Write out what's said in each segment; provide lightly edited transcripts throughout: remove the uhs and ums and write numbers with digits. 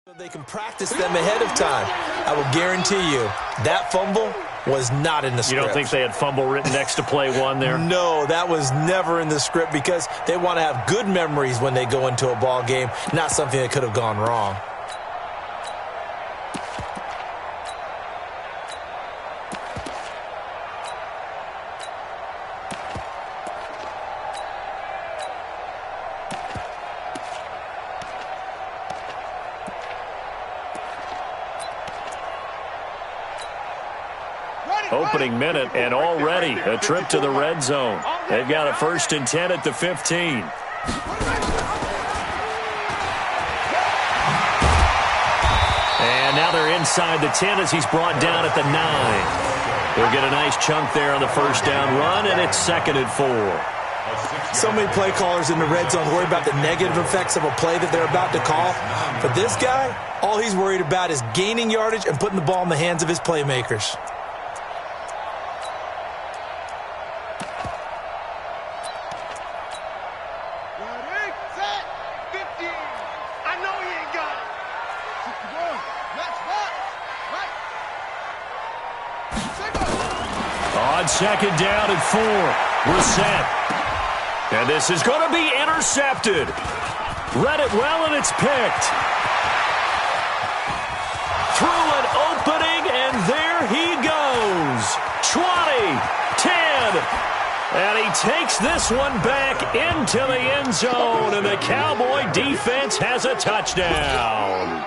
They can practice them ahead of time. I will guarantee you that fumble was not in the script. You don't think they had fumble written next to play one there? No, that was never in the script because they want to have good memories when they go into a ball game, not something that could have gone wrong. Opening minute, and already a trip to the red zone. They've got a 1st and 10 at the 15. And now they're inside the 10 as he's brought down at the 9. They'll get a nice chunk there on the first down run, and it's 2nd and 4. So many play callers in the red zone worry about the negative effects of a play that they're about to call. For this guy, all he's worried about is gaining yardage and putting the ball in the hands of his playmakers. On 2nd down and 4, we're set. And this is going to be intercepted. Read it well, and it's picked. Through an opening, and there he goes. 20, 10, and he takes this one back into the end zone, and the Cowboy defense has a touchdown.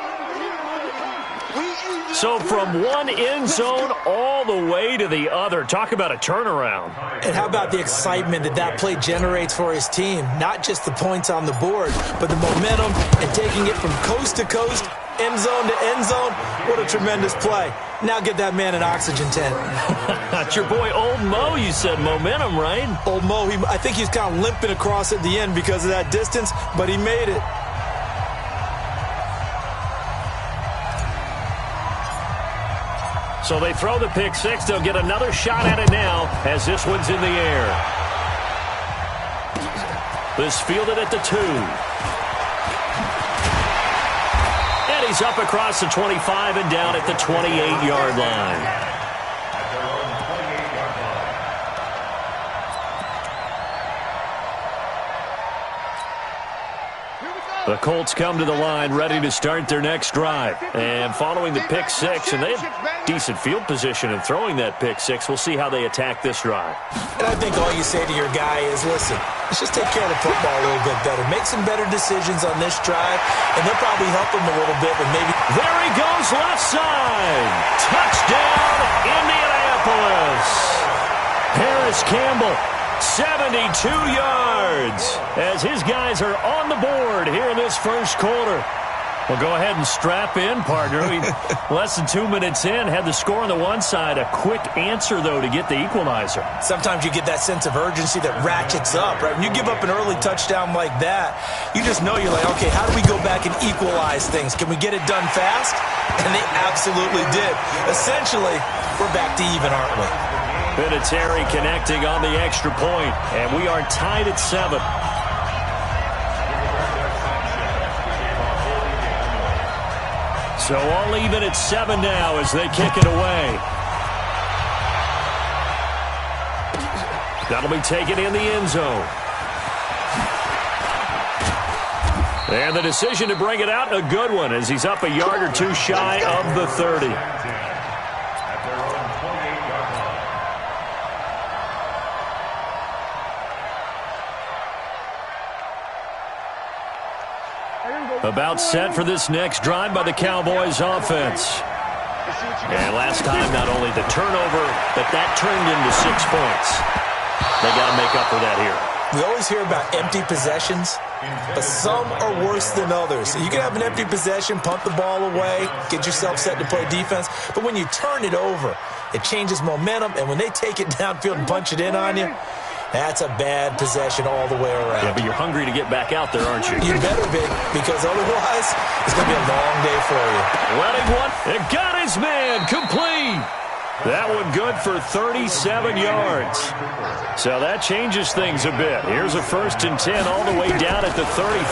So from one end zone all the way to the other. Talk about a turnaround. And how about the excitement that play generates for his team? Not just the points on the board, but the momentum and taking it from coast to coast, end zone to end zone. What a tremendous play. Now get that man an oxygen tent. That's your boy Old Mo. You said momentum, right? Old Mo, I think he's kind of limping across at the end because of that distance, but he made it. So they throw the pick six. They'll get another shot at it now as this one's in the air. This fielded at the 2. And he's up across the 25 and down at the 28-yard line. The Colts come to the line ready to start their next drive. And following the pick six, and they have decent field position in throwing that pick six. We'll see how they attack this drive. And I think all you say to your guy is, listen, let's just take care of the football a little bit better. Make some better decisions on this drive, and they'll probably help him a little bit, but maybe... There he goes, left side. Touchdown, Indianapolis. Harris Campbell, 72 yards, as his guys are on the board here in this first quarter. Well, go ahead and strap in, partner. Less than 2 minutes in, had the score on the one side. A quick answer, though, to get the equalizer. Sometimes you get that sense of urgency that ratchets up, right? When you give up an early touchdown like that, you just know you're like, okay, how do we go back and equalize things? Can we get it done fast? And they absolutely did. Essentially, we're back to even, aren't we? Vinatieri connecting on the extra point, and we are tied at 7. So all even at 7 now as they kick it away. That'll be taken in the end zone. And the decision to bring it out, a good one, as he's up a yard or two shy of the 30. About set for this next drive by the Cowboys offense. And last time, not only the turnover, but that turned into 6 points. They got to make up for that here. We always hear about empty possessions, but some are worse than others. You can have an empty possession, punt the ball away, get yourself set to play defense, but when you turn it over, it changes momentum, and when they take it downfield and punch it in on you, that's a bad possession all the way around. Yeah, but you're hungry to get back out there, aren't you? You better be, because otherwise it's going to be a long day for you. Letting one, it got his man, complete. That one good for 37 yards. So that changes things a bit. Here's a 1st and 10 all the way down at the 35.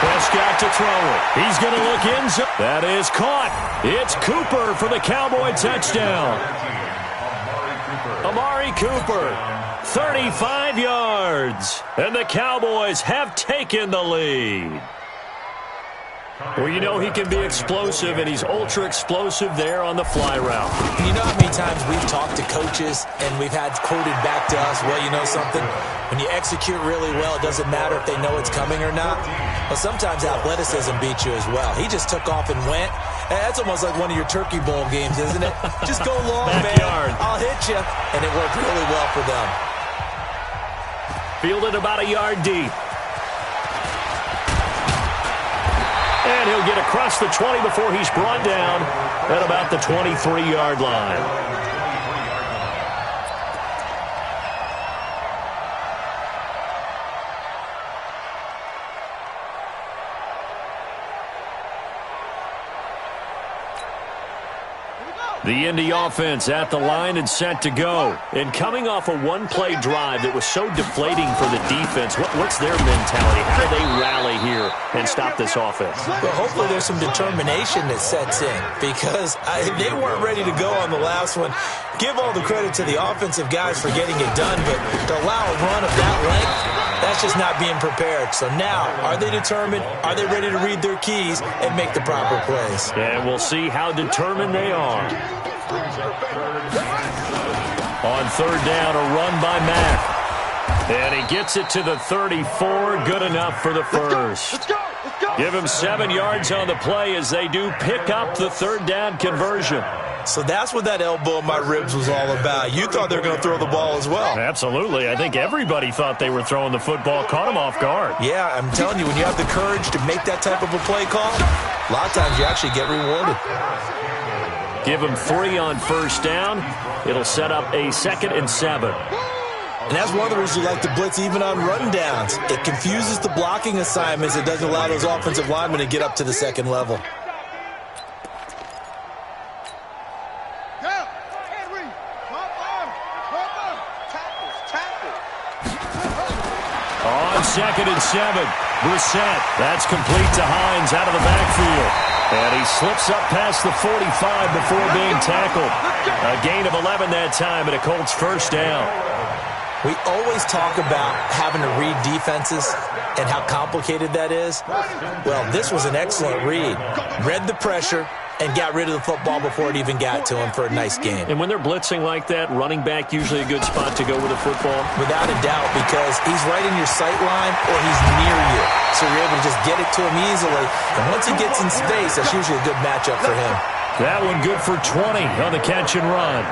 Prescott to throw it. He's going to look in. That is caught. It's Cooper for the Cowboy touchdown. Amari Cooper, 35 yards. And the Cowboys have taken the lead. Well, you know he can be explosive, and he's ultra-explosive there on the fly route. You know how many times we've talked to coaches, and we've had quoted back to us, well, you know something? When you execute really well, it doesn't matter if they know it's coming or not. Well, sometimes athleticism beats you as well. He just took off and went. And that's almost like one of your Turkey Bowl games, isn't it? Just go long, Backyard. man. I'll hit you. And it worked really well for them. Fielded about a yard deep. And he'll get across the 20 before he's brought down at about the 23-yard line. The Indy offense at the line and set to go. And coming off a one-play drive that was so deflating for the defense, what's their mentality? How do they rally here and stop this offense? Well, hopefully there's some determination that sets in because they weren't ready to go on the last one. Give all the credit to the offensive guys for getting it done, but to allow a run of that length, that's just not being prepared. So now, are they determined? Are they ready to read their keys and make the proper plays? And we'll see how determined they are. On third down, a run by Mack. And he gets it to the 34. Good enough for the first. Let's go. Give him 7 yards on the play as they do pick up the third down conversion. So that's what that elbow in my ribs was all about. You thought they were going to throw the ball as well. Absolutely. I think everybody thought they were throwing the football. Caught him off guard. Yeah, I'm telling you, when you have the courage to make that type of a play call, a lot of times you actually get rewarded. Give him 3 on first down. It'll set up a 2nd and 7. And that's one of the reasons you like to blitz even on run downs. It confuses the blocking assignments. It doesn't allow those offensive linemen to get up to the second level. On 2nd and 7, Brissett. That's complete to Hines out of the backfield. And he slips up past the 45 before being tackled. A gain of 11 that time and a Colts first down. We always talk about having to read defenses and how complicated that is. Well, this was an excellent read. Read the pressure and got rid of the football before it even got to him for a nice game. And when they're blitzing like that, running back usually a good spot to go with the football? Without a doubt, because he's right in your sight line or he's near you. So you're able to just get it to him easily. And once he gets in space, that's usually a good matchup for him. That one good for 20 on the catch and run.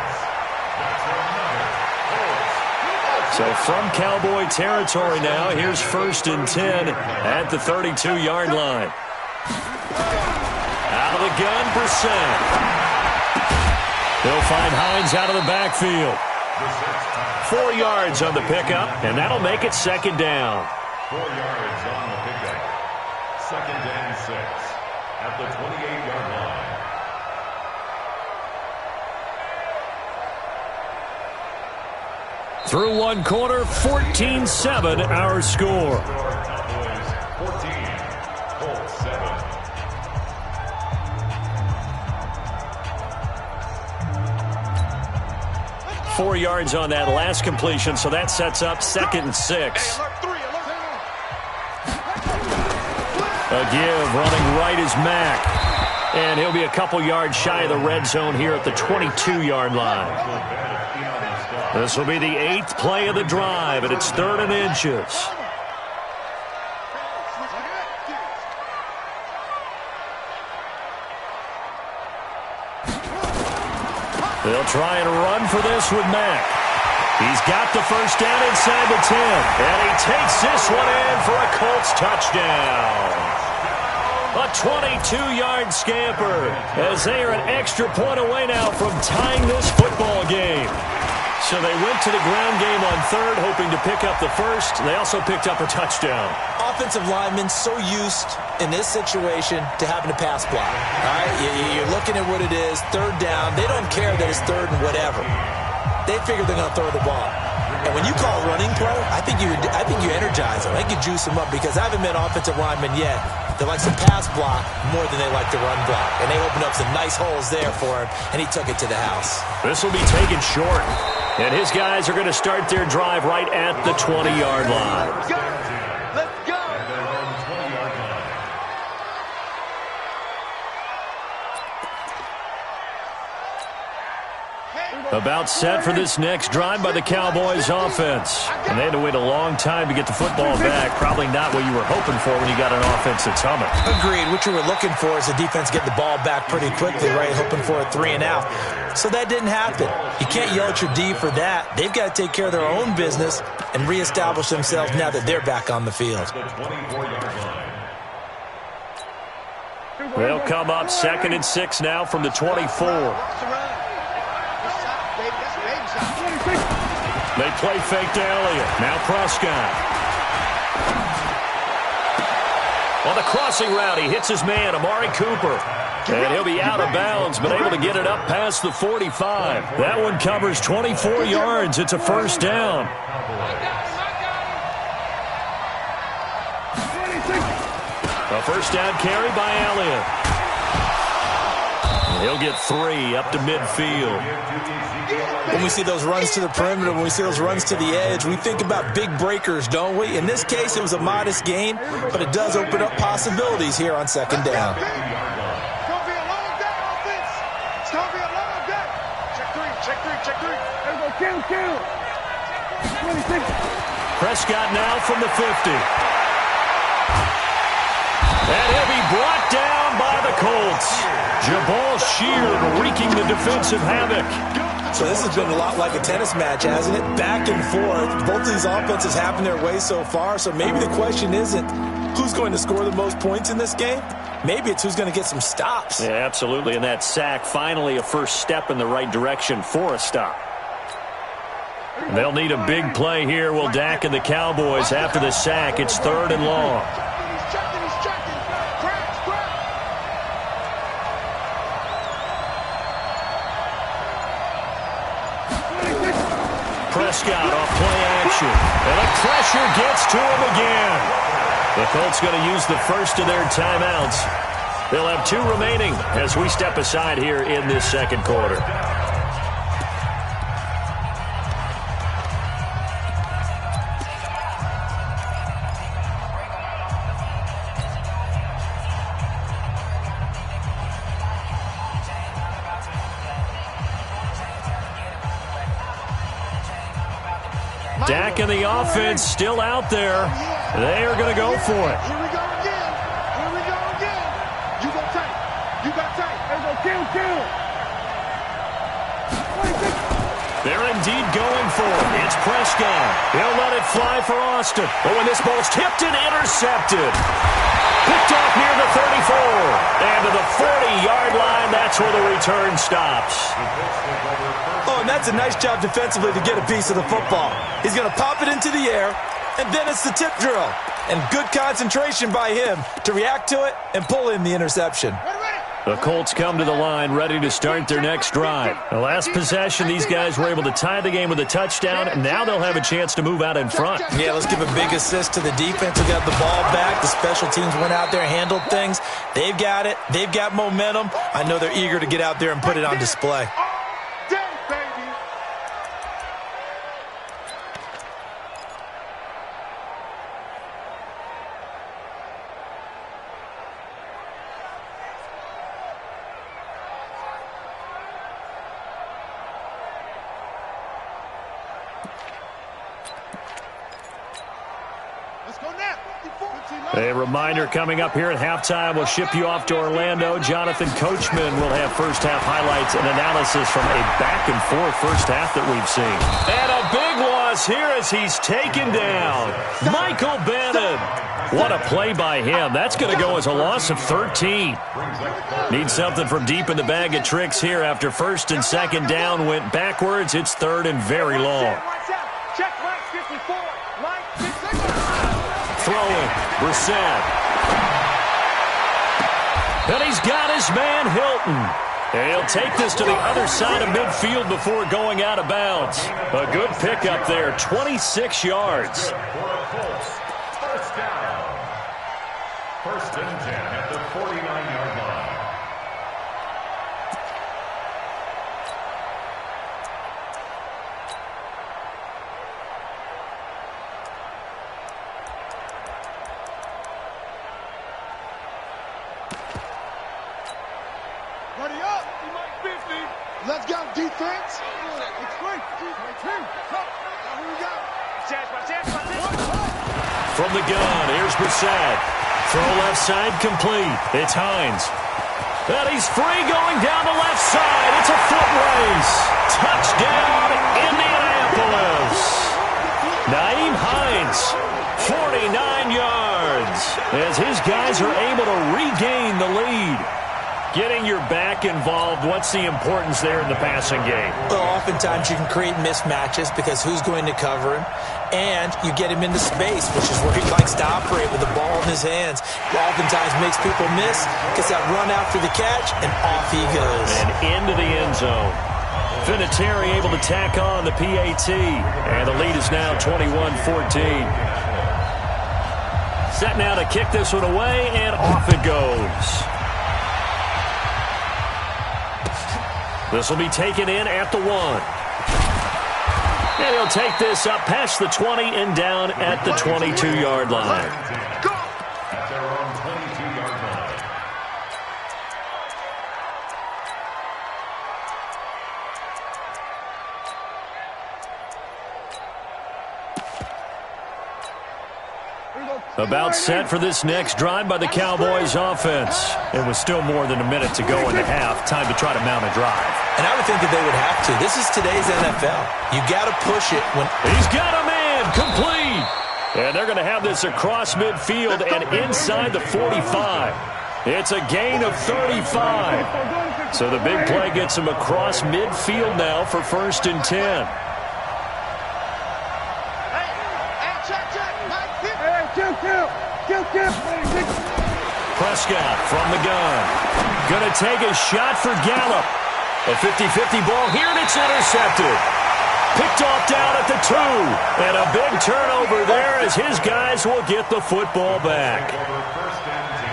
So from Cowboy territory now, here's 1st and 10 at the 32-yard line. Out of the gun, Brissett. They'll find Hines out of the backfield. 4 yards on the pickup, and that'll make it 2nd down. 4 yards on the pickup. 2nd and 6 at the 28-yard line. Through one quarter, 14-7 our score. 14, Colts 7. Four yards on that last completion, so that sets up 2nd and 6. A give, running right is Mack. And he'll be a couple yards shy of the red zone here at the 22-yard line. This will be the 8th play of the drive, and it's 3rd and inches. They'll try and run for this with Mack. He's got the first down inside the 10. And he takes this one in for a Colts touchdown. A 22-yard scamper as they are an extra point away now from tying this football game. So they went to the ground game on 3rd, hoping to pick up the first. They also picked up a touchdown. Offensive linemen so used in this situation to having to pass block. All right, you're looking at what it is, 3rd down. They don't care that it's 3rd and whatever. They figure they're going to throw the ball. And when you call a running play, I think you energize them. I think you juice them up because I haven't met offensive linemen yet that likes to pass block more than they like to run block. And they opened up some nice holes there for him, and he took it to the house. This will be taken short. And his guys are going to start their drive right at the 20-yard line. Let's go! About set for this next drive by the Cowboys offense. And they had to wait a long time to get the football back. Probably not what you were hoping for when you got an offense that's humming. Agreed. What you were looking for is the defense getting the ball back pretty quickly, right? Hoping for a 3 and out. So that didn't happen. You can't yell at your D for that. They've got to take care of their own business and reestablish themselves now that they're back on the field. They'll come up 2nd and 6 now from the 24. They play fake to Elliott. Now Prescott. On the crossing route, he hits his man, Amari Cooper. And he'll be out of bounds, but able to get it up past the 45. That one covers 24 yards. It's a first down. A first down carry by Elliott. He'll get 3 up to midfield. When we see those runs to the perimeter, when we see those runs to the edge, we think about big breakers, don't we? In this case, it was a modest gain, but it does open up possibilities here on 2nd down. It's going to be a long day, offense. It's going to be a long day. Check 3. There we go, kill. 26. Prescott now from the 50. And he'll be brought down by the Colts. Jabal Sheard wreaking the defensive havoc. So this has been a lot like a tennis match, hasn't it? Back and forth. Both of these offenses having their way so far. So maybe the question isn't who's going to score the most points in this game. Maybe it's who's going to get some stops. Yeah, absolutely. And that sack, finally a first step in the right direction for a stop. They'll need a big play here, will Dak and the Cowboys after the sack. It's 3rd and long. Prescott off play action. And the pressure gets to him again. The Colts going to use the first of their timeouts. They'll have 2 remaining as we step aside here in this 2nd quarter. Dak and the offense still out there. They are going to go for it. Here we go again. You go tight. There we go, kill. They're indeed going for it. It's Prescott. He'll let it fly for Austin. Oh, and this ball's tipped and intercepted. Picked off near the 34. And to the 40-yard line, that's where the return stops. Oh, and that's a nice job defensively to get a piece of the football. He's going to pop it into the air, and then it's the tip drill. And good concentration by him to react to it and pull in the interception. The Colts come to the line ready to start their next drive. The last possession, these guys were able to tie the game with a touchdown, and now they'll have a chance to move out in front. Yeah, let's give a big assist to the defense who got the ball back. The special teams went out there, handled things. They've got it. They've got momentum. I know they're eager to get out there and put it on display. A reminder coming up here at halftime. We'll ship you off to Orlando. Jonathan Coachman will have first-half highlights and analysis from a back-and-forth first half that we've seen. And a big loss here as he's taken down. Michael Bennett. What a play by him. That's going to go as a loss of 13. Need something from deep in the bag of tricks here after 1st and 2nd down went backwards. It's 3rd and very long. Throwing, Brissett. And he's got his man Hilton. And he'll take this to the other side of midfield before going out of bounds. A good pickup there, 26 yards. First down. First and 10 at the 49-yard line. Ready up. Let's go, defense. It's great. Here we go. From the gun, here's Brissett. Throw left side complete. It's Hines. And he's free going down the left side. It's a foot race. Touchdown, Indianapolis. Nyheim Hines, 49 yards. As his guys are able to regain the lead. Getting your back involved, what's the importance there in the passing game? Well, oftentimes you can create mismatches because who's going to cover him? And you get him into space, which is where he likes to operate with the ball in his hands. Oftentimes makes people miss, gets that run after the catch, and off he goes. And into the end zone. Vinatieri able to tack on the PAT. And the lead is now 21-14. Set now to kick this one away, and off it goes. This will be taken in at the 1. And he'll take this up past the 20 and down at the 22-yard line. At their own 22-yard line. About set for this next drive by the Cowboys offense. It was still more than a minute to go in the half. Time to try to mount a drive. And I would think that they would have to. This is today's NFL. You got to push it when... He's got a man complete. And they're going to have this across midfield and inside the 45. It's a gain of 35. So the big play gets him across midfield now for 1st and 10. Prescott from the gun. Going to take a shot for Gallup. A 50-50 ball here, and it's intercepted. Picked off down at the 2. And a big turnover there as his guys will get the football back.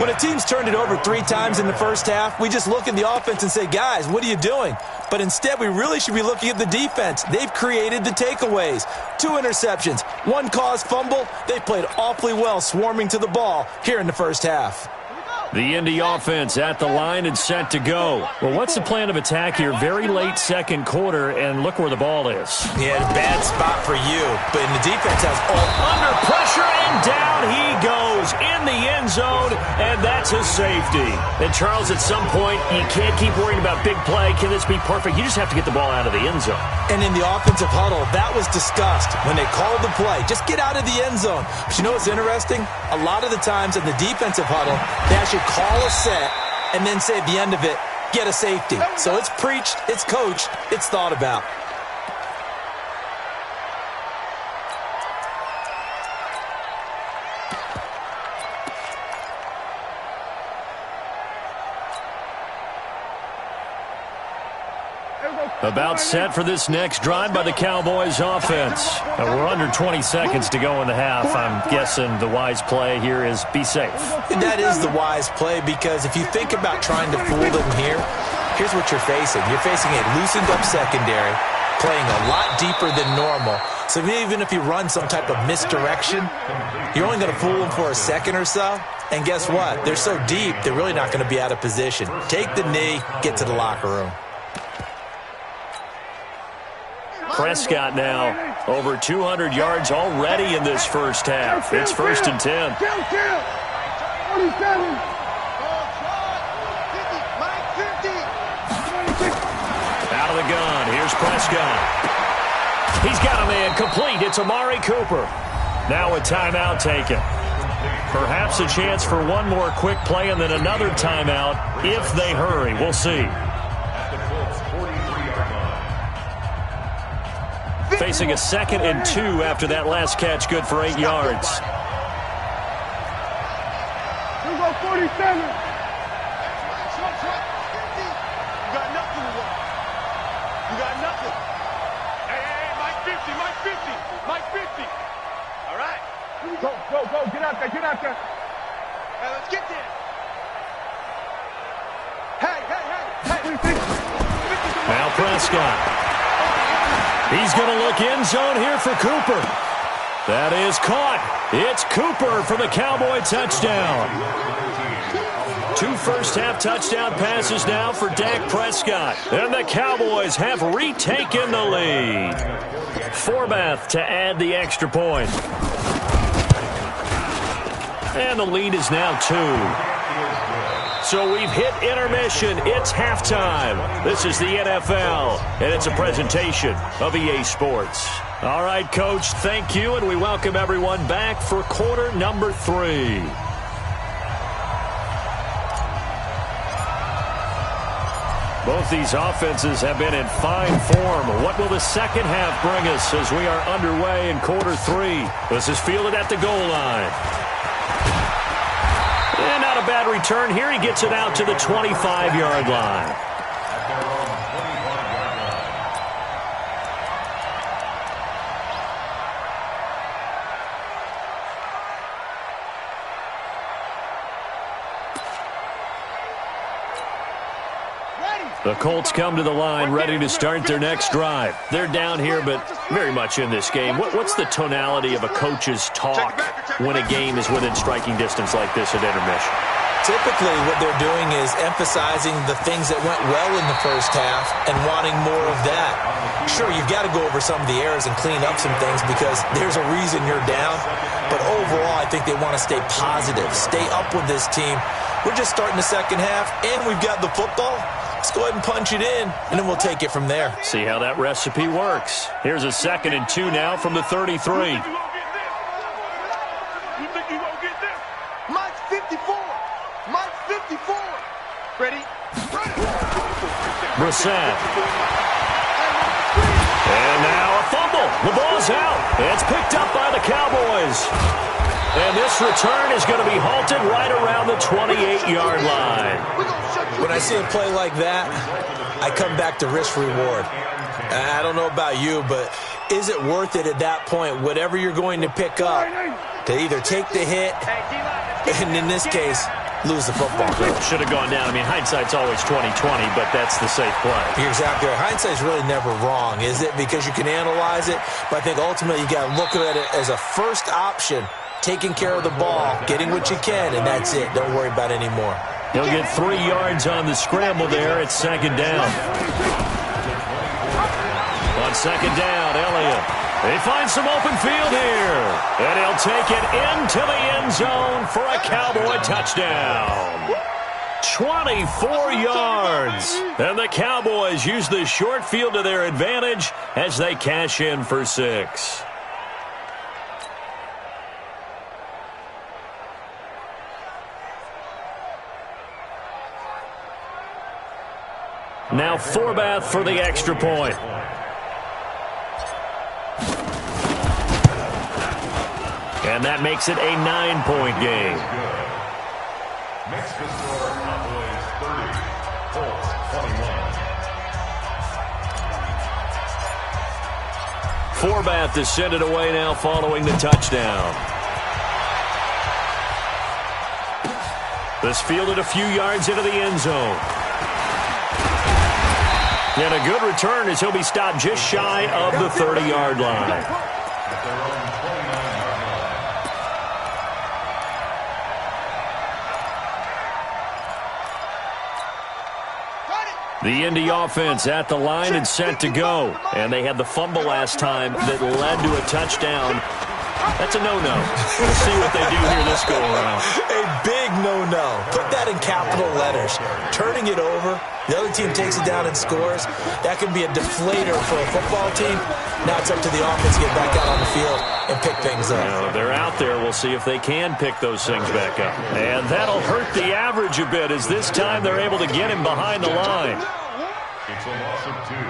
When a team's turned it over 3 times in the first half, we just look at the offense and say, guys, what are you doing? But instead, we really should be looking at the defense. They've created the takeaways. 2 interceptions, 1 caused fumble. They've played awfully well swarming to the ball here in the first half. The Indy offense at the line and set to go. Well, what's the plan of attack here? Very late second quarter, and look where the ball is. Yeah, bad spot for you, but the defense has all... Under pressure, and down he goes in the end zone, and that's a safety. And, Charles, at some point, you can't keep worrying about big play. Can this be perfect? You just have to get the ball out of the end zone. And in the offensive huddle, that was discussed when they called the play. Just get out of the end zone. But you know what's interesting? A lot of the times in the defensive huddle, they actually call a set and then say at the end of it, get a safety. So it's preached, it's coached, it's thought about. About set for this next drive by the Cowboys offense. We're under 20 seconds to go in the half. I'm guessing the wise play here is be safe. And that is the wise play, because if you think about trying to fool them here, here's what you're facing. You're facing a loosened up secondary, playing a lot deeper than normal. So even if you run some type of misdirection, you're only going to fool them for a second or so. And guess what? They're so deep, they're really not going to be out of position. Take the knee, get to the locker room. Prescott now over 200 yards already in this first half. It's 1st and 10. Out of the gun. Here's Prescott. He's got a man complete. It's Amari Cooper. Now a timeout taken. Perhaps a chance for one more quick play and then another timeout if they hurry. We'll see. Facing a 2nd and 2 after that last catch, good for 8 yards. Here we go, 47. 50. Mike 50. All right. Go. Get out there. Hey, let's get there. Hey. Now Prescott. He's going to look end zone here for Cooper. That is caught. It's Cooper for the Cowboy touchdown. 2 first-half touchdown passes now for Dak Prescott. And the Cowboys have retaken the lead. Forbath to add the extra point. And the lead is now 2. So we've hit intermission. It's halftime. This is the NFL, and it's a presentation of EA Sports. All right, Coach, thank you, and we welcome everyone back for quarter number 3. Both these offenses have been in fine form. What will the second half bring us as we are underway in quarter 3? This is fielded at the goal line. And not a bad return here. He gets it out to the 25-yard line. The Colts come to the line ready to start their next drive. They're down here, but very much in this game. What's the tonality of a coach's talk when a game is within striking distance like this at intermission? Typically, what they're doing is emphasizing the things that went well in the first half and wanting more of that. Sure, you've got to go over some of the errors and clean up some things because there's a reason you're down. But overall, I think they want to stay positive, stay up with this team. We're just starting the second half, and we've got the football. Let's go ahead and punch it in, and then we'll take it from there. See how that recipe works. Here's a 2nd and 2 now from the 33. You think you gonna get this? Mike 54. Mike 54. Ready? Brissett. And now a fumble. The ball's out. It's picked up by the Cowboys. And this return is going to be halted right around the 28-yard line. When I see a play like that, I come back to risk-reward. I don't know about you, but is it worth it at that point, whatever you're going to pick up, to either take the hit, and in this case, lose the football? Should have gone down. I mean, hindsight's always 20/20, but that's the safe play. You're exactly right. Hindsight's really never wrong, is it? Because you can analyze it, but I think ultimately you got to look at it as a first option, taking care of the ball, getting what you can, and that's it. Don't worry about it anymore. He'll get 3 yards on the scramble there. It's 2nd down. On 2nd down, Elliott. They find some open field here. And he'll take it into the end zone for a Cowboy touchdown. 24 yards. And the Cowboys use the short field to their advantage as they cash in for 6. Now Forbath for the extra point. And that makes it a 9-point game. Next to score, Cowboys 30, Colts 21. Forbath is sent it away now following the touchdown. This fielded a few yards into the end zone. And a good return as he'll be stopped just shy of the 30-yard line. The Indy offense at the line and set to go. And they had the fumble last time that led to a touchdown. That's a no-no. We'll see what they do here this go-around. A big no-no. Put that in capital letters. Turning it over, the other team takes it down and scores. That can be a deflator for a football team. Now it's up to the offense to get back out on the field and pick things up. They're out there. We'll see if they can pick those things back up. And that'll hurt the average a bit as this time they're able to get him behind the line. It's a loss of 2.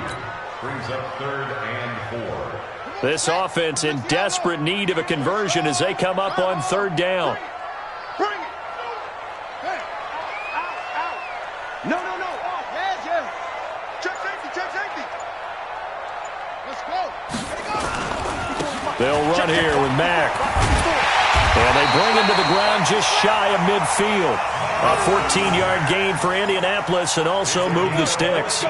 Brings up 3rd and 4. This offense in desperate need of a conversion as they come up on 3rd down. Bring it. Hey. Out. No. Off. Yeah. Check safety. Let's go. Here we go. They'll run here with Mack. And they bring him to the ground just shy of midfield. A 14-yard gain for Indianapolis and also move the sticks.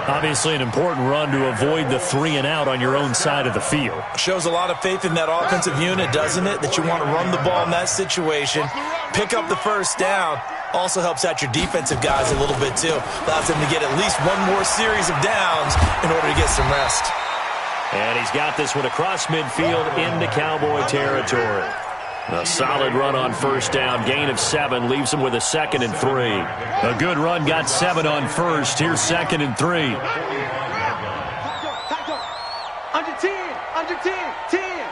Obviously an important run to avoid the 3-and-out on your own side of the field. Shows a lot of faith in that offensive unit, doesn't it? That you want to run the ball in that situation. Pick up the first down. Also helps out your defensive guys a little bit, too. Allows them to get at least one more series of downs in order to get some rest. And he's got this one across midfield into Cowboy territory. A solid run on first down. Gain of 7 leaves him with a 2nd and 3. A good run got 7 on first. Here's 2nd and 3. Under 10, under 10, 10.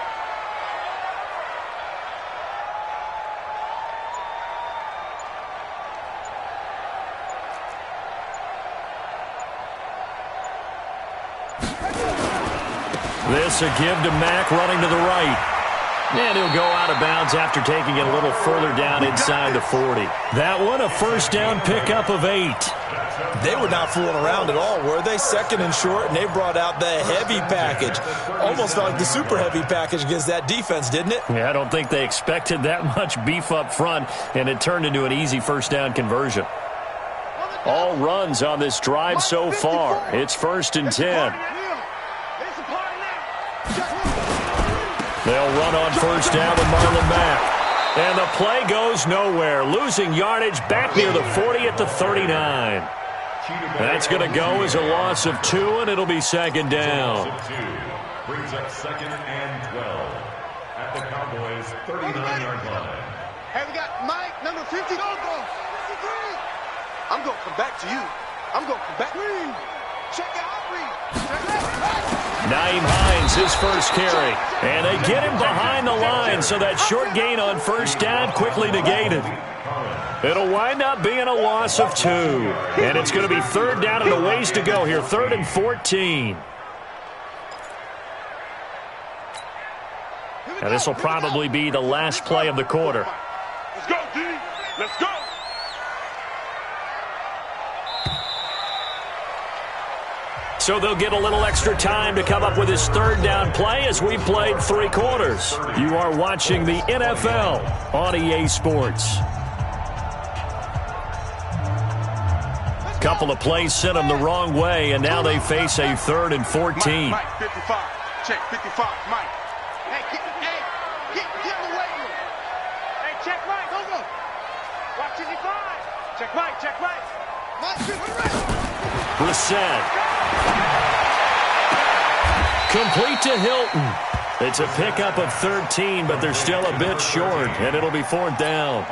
This a give to Mack running to the right. And he'll go out of bounds after taking it a little further down inside the 40. That one a first down pickup of 8. They were not fooling around at all, were they? 2nd and short, and they brought out the heavy package. Almost felt like the super heavy package against that defense, didn't it? Yeah, I don't think they expected that much beef up front, and it turned into an easy first down conversion. All runs on this drive so far. It's 1st and 10. They'll run on first down with Marlon Mack. And the play goes nowhere. Losing yardage back near the 40 at the 39. That's going to go as a loss of 2, and it'll be 2nd down. Brings up 2nd and 12 at the Cowboys' 39-yard line. Hey, we got Mike, number 50. I'm going to come back to you. I'm going to come back. Check out, read. Naeem Hines, his first carry. And they get him behind the line, so that short gain on first down quickly negated. It'll wind up being a loss of 2. And it's going to be 3rd down and a ways to go here. 3rd and 14. Now this will probably be the last play of the quarter. Let's go, D. Let's go. So they'll get a little extra time to come up with his 3rd down play as we played 3 quarters. You are watching the NFL on EA Sports. Couple of plays sent them the wrong way, and now they face a 3rd and 14. Mike, 55. Check 55, Mike. Hey, get him away. Hey, check right. Go. Watch 55. Check right, check right. Mike, 55. Brissett. Complete to Hilton. It's a pickup of 13, but they're still a bit short, and it'll be 4th down.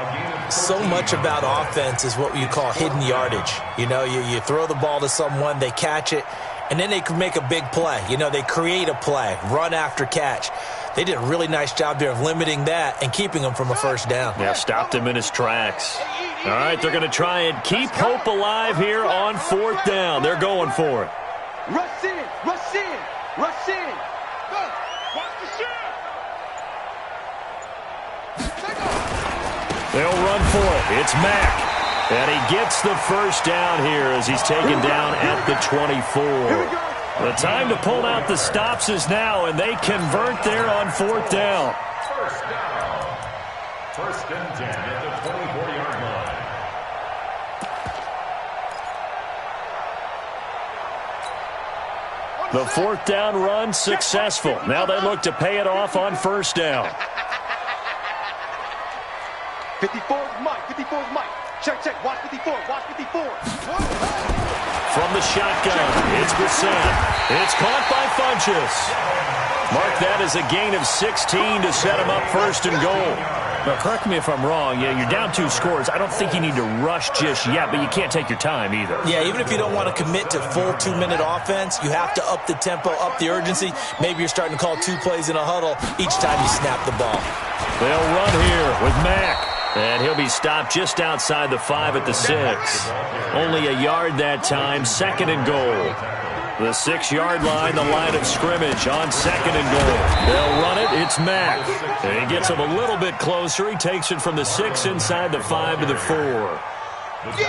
So much about offense is what you call hidden yardage. You know, you throw the ball to someone, they catch it, and then they can make a big play. You know, they create a play, run after catch. They did a really nice job there of limiting that and keeping him from a first down. Yeah, stopped him in his tracks. All right, they're going to try and keep hope alive here on 4th down. They're going for it. Rush in, rush in, rush in. Go. Watch the shot. They'll run for it. It's Mack. And he gets the first down here as he's taken down at the 24. The time to pull out the stops is now, and they convert there on 4th down. First down. 1st and 10 at the 24-yard line. The 4th down run successful. Now they look to pay it off on first down. 54 is Mike. 54 is Mike. Check. Watch 54. Watch 54. From the shotgun, it's Brissett. It's caught by Funchess. Mark that as a gain of 16 to set him up 1st and goal. Now, correct me if I'm wrong. Yeah, you're down 2 scores. I don't think you need to rush just yet, but you can't take your time either. Yeah, even if you don't want to commit to full 2-minute offense, you have to up the tempo, up the urgency. Maybe you're starting to call 2 plays in a huddle each time you snap the ball. They'll run here with Mack. And he'll be stopped just outside the 5 at the 6. Only a yard that time, 2nd and goal. The 6-yard line, the line of scrimmage on 2nd and goal. They'll run it. It's Mack. And he gets him a little bit closer. He takes it from the 6 inside the 5 to the 4.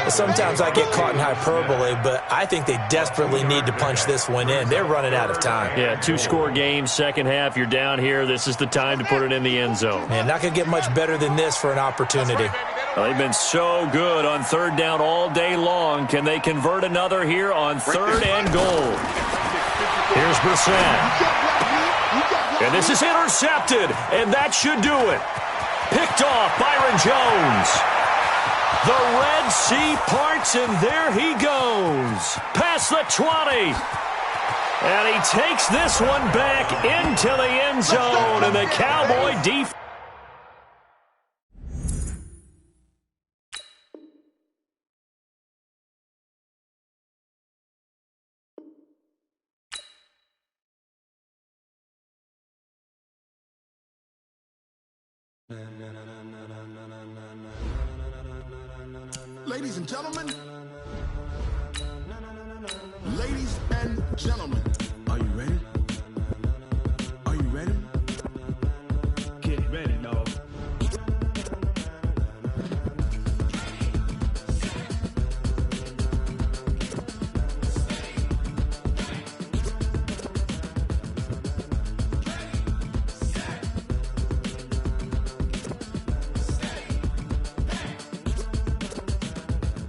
Sometimes I get caught in hyperbole, but I think they desperately need to punch this one in. They're running out of time. Yeah, two-score game, second half. You're down here. This is the time to put it in the end zone. Man, not going to get much better than this for an opportunity. Well, they've been so good on third down all day long. Can they convert another here on third and goal? Here's Brissett. And this is intercepted, and that should do it. Picked off Byron Jones. The Red Sea parts, and there he goes. Past the 20. And he takes this one back into the end zone, and the Cowboy defense. Ladies and gentlemen, are you ready? Are you ready? Get ready, dog.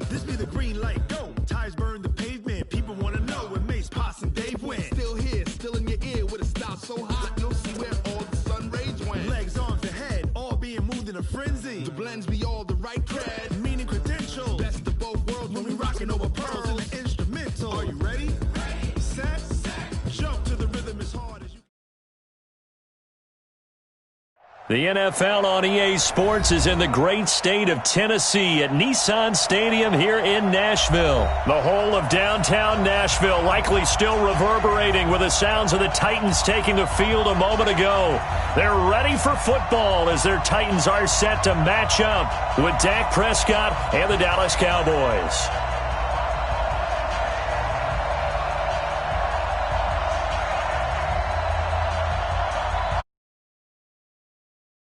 This be the green light, go. Tires burn the pavement. People want to know where Mace, Potts, and Dave went. Still here, still in your ear with a style so hot, you'll see where all the sun rays went. Legs, arms, and head, all being moved in a frenzy. The blends be all the right cred, meaning credentials. Best of both worlds when we rockin' over pearls in the instrumental. Are you ready? Set, jump to the rhythm as hard as you. The NFL on EA Sports is in the great state of Tennessee at Nissan Stadium here in Nashville. The whole of downtown Nashville likely still reverberating with the sounds of the Titans taking the field a moment ago. They're ready for football as their Titans are set to match up with Dak Prescott and the Dallas Cowboys.